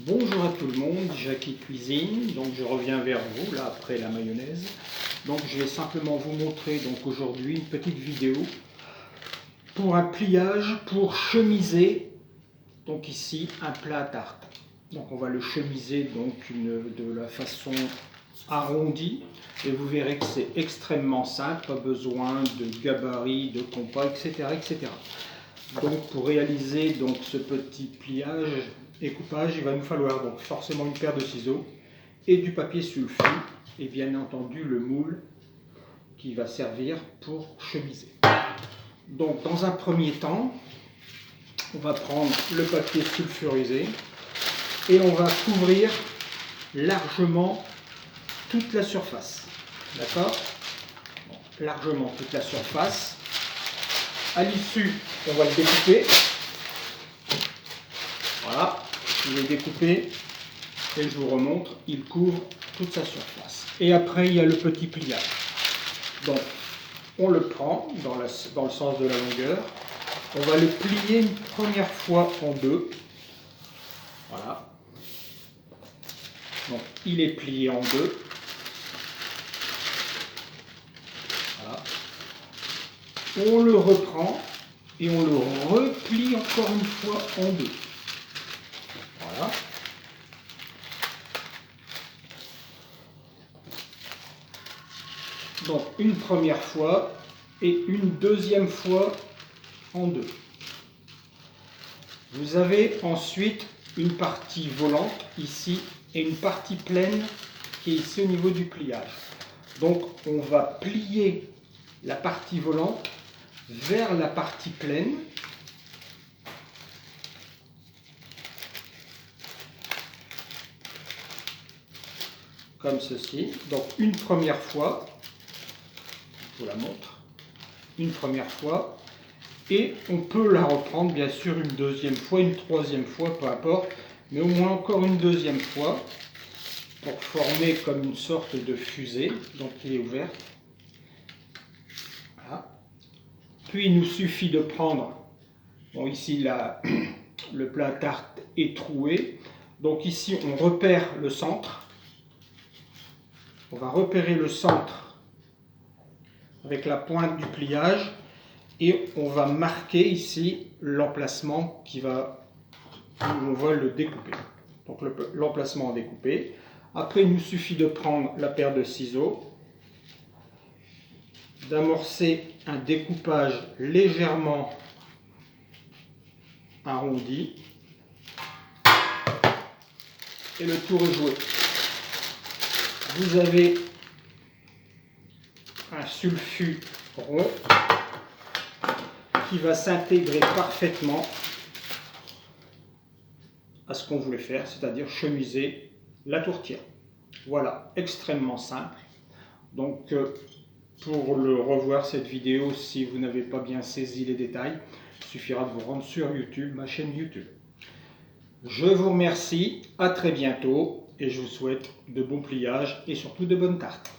Bonjour à tout le monde, Jackie Cuisine. Donc je reviens vers vous là après la mayonnaise. Donc je vais simplement vous montrer donc aujourd'hui une petite vidéo pour un pliage pour chemiser. Donc ici un plat à tarte. Donc on va le chemiser donc de la façon arrondie et vous verrez que c'est extrêmement simple, pas besoin de gabarit, de compas, etc., etc. Donc pour réaliser donc ce petit pliage et coupage, il va nous falloir donc forcément une paire de ciseaux et du papier sulfite et bien entendu le moule qui va servir pour chemiser. Donc dans un premier temps, on va prendre le papier sulfurisé et on va couvrir largement toute la surface. D'accord ? Largement toute la surface. À l'issue, on va le découper. Voilà, il est découpé et je vous remontre, il couvre toute sa surface. Et après, il y a le petit pliage. Donc, on le prend dans le sens de la longueur. On va le plier une première fois en deux. Voilà. Donc, il est plié en deux. Voilà. On le reprend et on le replie encore une fois en deux. Voilà. Donc une première fois et une deuxième fois en deux. Vous avez ensuite une partie volante ici et une partie pleine qui est ici au niveau du pliage. Donc on va plier la partie volante vers la partie pleine. Comme ceci. Donc une première fois, je vous la montre, une première fois, et on peut la reprendre bien sûr une deuxième fois, une troisième fois, peu importe, mais au moins encore une deuxième fois pour former comme une sorte de fusée, donc qui est ouverte. Voilà. Puis il nous suffit de prendre, bon ici le plat à tarte est troué, donc ici on repère le centre. On va repérer le centre avec la pointe du pliage et on va marquer ici l'emplacement où on va le découper. Donc l'emplacement découpé. Après, il nous suffit de prendre la paire de ciseaux, d'amorcer un découpage légèrement arrondi et le tour est joué. Vous avez un sulfite rond qui va s'intégrer parfaitement à ce qu'on voulait faire, c'est-à-dire chemiser la tourtière. Voilà, extrêmement simple. Donc pour le revoir cette vidéo, si vous n'avez pas bien saisi les détails, il suffira de vous rendre sur YouTube, ma chaîne YouTube. Je vous remercie, à très bientôt et je vous souhaite de bons pliages et surtout de bonnes tartes.